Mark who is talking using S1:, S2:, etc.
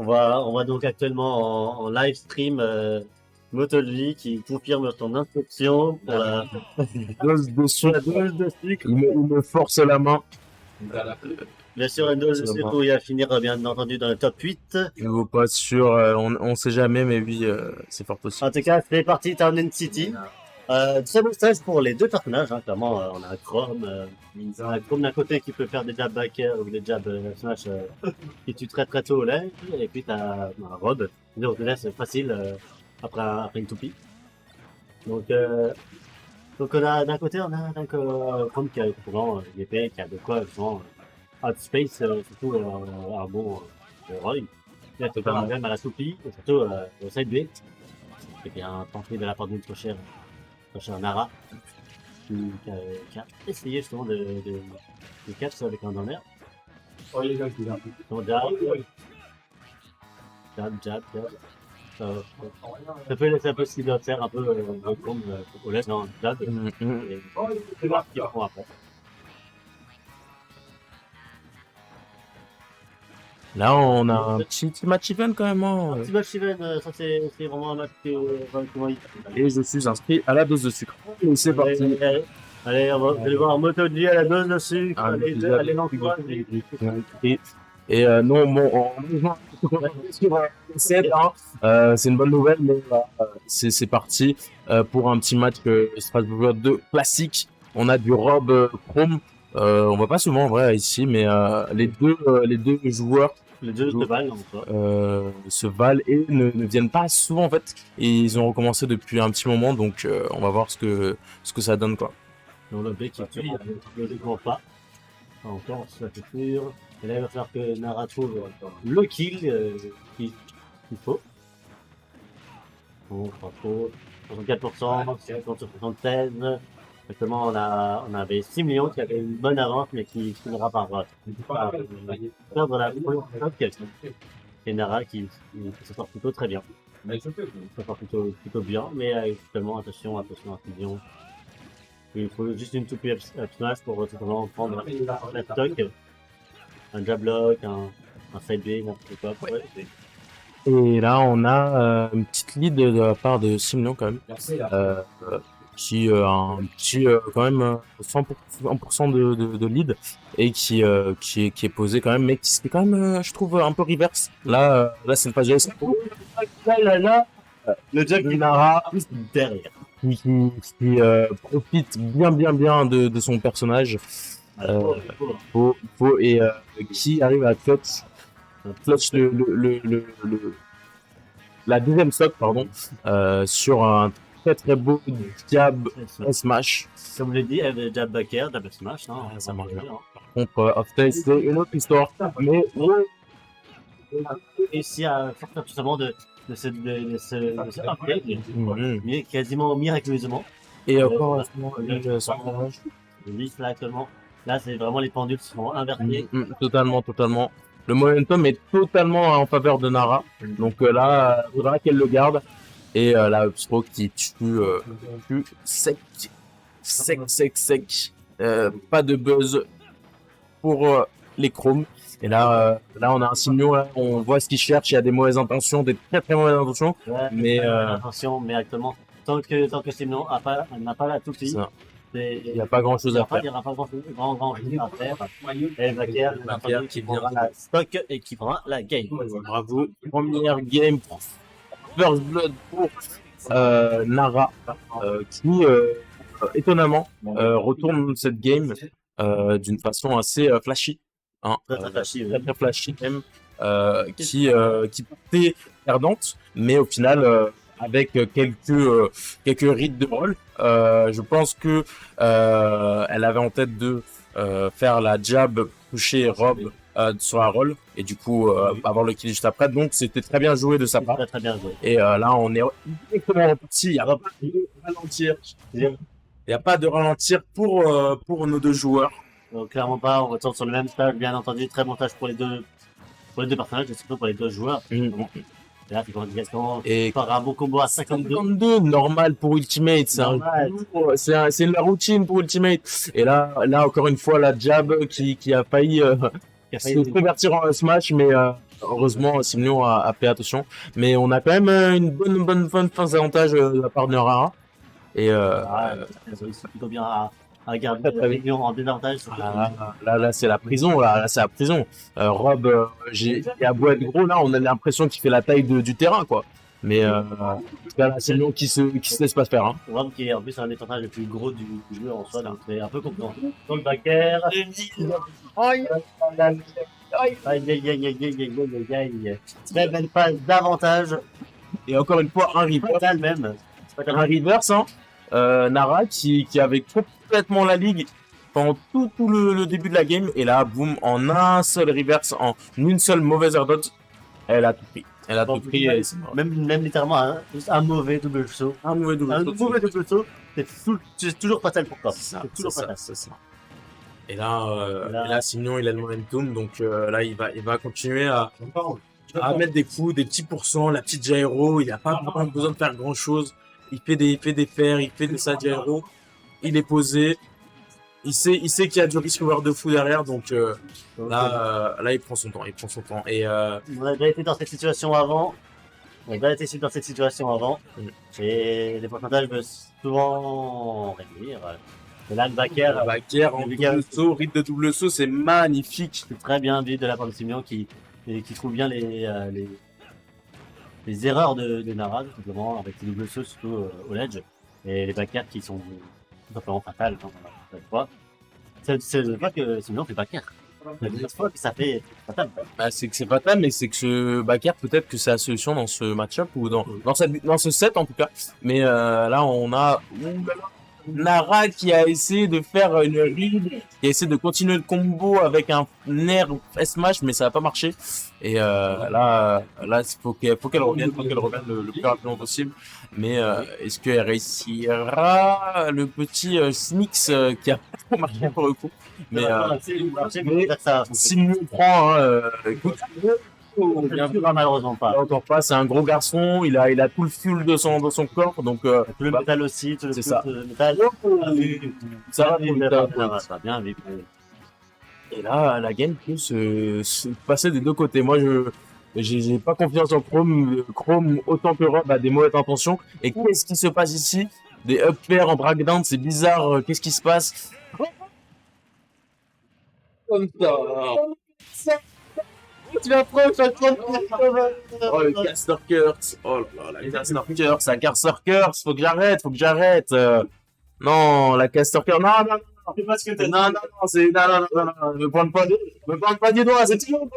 S1: On va donc actuellement en live stream Motolvi qui confirme son inscription pour la
S2: Dose de
S1: pour la
S2: sucre.
S1: dose de sucre.
S2: Il me force la main.
S1: Bien sûr, une dose de sucre où il va finir bien entendu dans le top 8.
S2: Je vous pas sûr, on sait jamais, mais oui, c'est fort possible.
S1: En tout cas, c'est parti, Town City. Très bon stage pour les deux personnages, hein. Clairement, on a un Chrome d'un côté qui peut faire des jabs backer ou des jabs smash qui tue très très tôt au lait, et puis t'as un Rob, donc le laisse facile après une toupie. Donc on a d'un côté on a donc Chrome qui a souvent l'épée, qui a de quoi justement outspace surtout un bon Roy. Il a totalement même à la toupie, et surtout au side B, qui était un tanké de la part d'une trop chère Nara, qui a essayé justement de catch avec un donner. Donc jab. Ça peut laisser un peu ce qu'il doit faire un peu comme au lait dans jab. Et c'est voir ce qu'ils font après.
S2: Là, on a un petit match event quand même. Hein.
S1: Petit match event, ça c'est vraiment un match que
S2: Et je suis inscrit à la dose de sucre. Et c'est parti.
S1: Allez, on va aller voir Motolvi à la dose de sucre. Allez, l'envoi.
S2: Et non, bon, c'est une bonne nouvelle, mais c'est parti pour un petit match Strasbourg 2 classique. On a du Rob Chrome. On voit pas souvent en vrai ici, mais les deux joueurs se valent et ne viennent pas souvent en fait. Et ils ont recommencé depuis un petit moment, donc on va voir ce que ça donne quoi.
S1: Donc le B qui tue, il ne comprend pas. Encore, ça fait sûr. Et là, il va falloir que Nara trouve le kill qu'il faut. Bon, pas trop. 64%, 76. Actuellement, on avait 6 millions qui avaient une bonne avance, mais qui finira par perdre la première question. Et Nara qui se sort plutôt très bien. Se sort plutôt bien, mais actuellement, attention à Fusion. Il faut juste une toupie up smash pour totalement prendre la stock. Un jab block, un side B, n'importe quoi. Ouais.
S2: Et là, on a une petite lead de la part de 6 millions quand même. Qui a un petit quand même 100% de lead et qui est posé quand même, mais qui est quand même, je trouve, un peu reverse. Là c'est une phase GS.
S1: Le jab
S2: de Nara
S1: derrière.
S2: Qui profite bien de son personnage. Et qui arrive à clutch la deuxième stock sur un très beau jab smash.
S1: Comme je l'ai dit, jab backer, jab smash, non,
S2: ça marche bien. Par contre, Off-Tail, c'est une autre histoire. Mais
S1: réussi à sortir justement de ce upgrade, mais quasiment miraculeusement.
S2: Et encore,
S1: là actuellement, là c'est vraiment les pendules qui sont inversées.
S2: Totalement. Le momentum est totalement en faveur de Nara. Donc là, il faudra qu'elle le garde. Et la Upstroke qui tue sec. Pas de buzz pour les chromes. Et là, on a un 6 millions, là, on voit ce qu'il cherche, il y a des mauvaises intentions, des très mauvaises intentions.
S1: Ouais, mais actuellement, tant que 6 millions n'a pas la toupie, il n'y
S2: a pas grand chose à faire.
S1: Il n'y aura pas grand chose à faire. Et Baker qui prendra la stock et qui prendra la game.
S2: Bravo. Première game pour First Blood pour Nara, qui étonnamment retourne cette game d'une façon assez flashy. Hein, très flashy même, qui partait perdante, mais au final avec quelques rites de rôle, je pense que elle avait en tête de faire la jab toucher Rob sur la roll et du coup avoir le kill juste après, donc c'était très bien joué de sa part.
S1: Très bien joué.
S2: Et là on est directement reparti, il n'y a pas de ralentir. Il n'y a pas de ralentir pour nos deux joueurs.
S1: Donc, clairement pas, on retourne sur le même stage, bien entendu, très bon stage pour les deux personnages et surtout pour les deux joueurs. Et là, c'est par un bon combo à 52.
S2: Normal pour Ultimate, c'est la routine pour Ultimate. Et là encore une fois, la jab qui a failli se convertir en smash, mais heureusement, Simon a fait attention. Mais on a quand même une bonne fin d'avantage de la part de Nara. Et
S1: Ils réussissent plutôt bien à garder la réunion en désavantage.
S2: là, c'est la prison. Là, c'est la prison. Rob, et à beau être gros, là, on a l'impression qu'il fait la taille du terrain, quoi. Mais en tout cas, là, c'est Lyon qui se laisse pas faire. Hein.
S1: Rob qui est en plus un des désavantage le plus gros du jeu en soi, donc c'est un peu compréhensible. Dans le backer. Aïe. Très belle phase d'avantage.
S2: Et encore une fois, un reverse.
S1: Fatal même.
S2: Un reverse, hein. Nara qui avait complètement la ligue pendant tout le début de la game. Et là, boum, en un seul reverse, en une seule mauvaise air dodge, elle a tout pris. Elle a tout pris.
S1: Même littéralement un mauvais double saut.
S2: Un mauvais double saut.
S1: Un mauvais double saut, c'est toujours fatal pour toi.
S2: C'est
S1: toujours fatal.
S2: C'est ça. Et là, Simon, il a le momentum, donc là, il va continuer à mettre des coups, des petits pourcents, la petite gyro. Il n'a pas vraiment besoin de faire grand chose. Il fait des fers, il fait des side gyro. Il est posé. Il sait qu'il y a du risque de fou derrière, donc là, il prend son temps. Et
S1: on a déjà été dans cette situation avant. Et les pourcentages peuvent souvent réduire. Et là, le backer
S2: en double saut, rythme de double saut, c'est magnifique.
S1: C'est très bien vu de la part de Simeon qui trouve bien les erreurs de Nara, tout simplement, avec les double sauts, surtout au ledge. Et les backers qui sont tout simplement fatales. C'est la fois que Simeon fait backer. La deuxième fois que ça fait fatal.
S2: Bah, c'est que c'est fatal, mais c'est que ce backer, peut-être que c'est la solution dans ce match-up ou dans ce set en tout cas. Mais là, on a Nara qui a essayé de faire une read, qui a essayé de continuer le combo avec un air S-Smash, mais ça n'a pas marché. Et là, il faut qu'elle revienne le plus rapidement possible. Mais est-ce qu'elle réussira le petit Snix qui a pas trop marché pour le coup? Mais s'il nous prend, écoute,
S1: malheureusement pas.
S2: Encore pas, c'est un gros garçon, il a tout le fuel dans son corps, donc
S1: tout le métal aussi, tout
S2: c'est ça.
S1: Le métal.
S2: Ça va
S1: bien vite.
S2: Et là, la game peut se passer des deux côtés. Moi, j'ai pas confiance en Chrome. Chrome, autant que Rob, a des mauvaises intentions. Et qu'est-ce qui se passe ici? Des up pairs en breakdown, c'est bizarre. Qu'est-ce qui se passe? Comme ça. Tu vas prendre oh, le Caster Curse. Oh là là, la Caster Curse, la Caster Curse. Faut que j'arrête. Non, la Caster Curse. Non. Non, me pointe pas des doigts, c'est tout.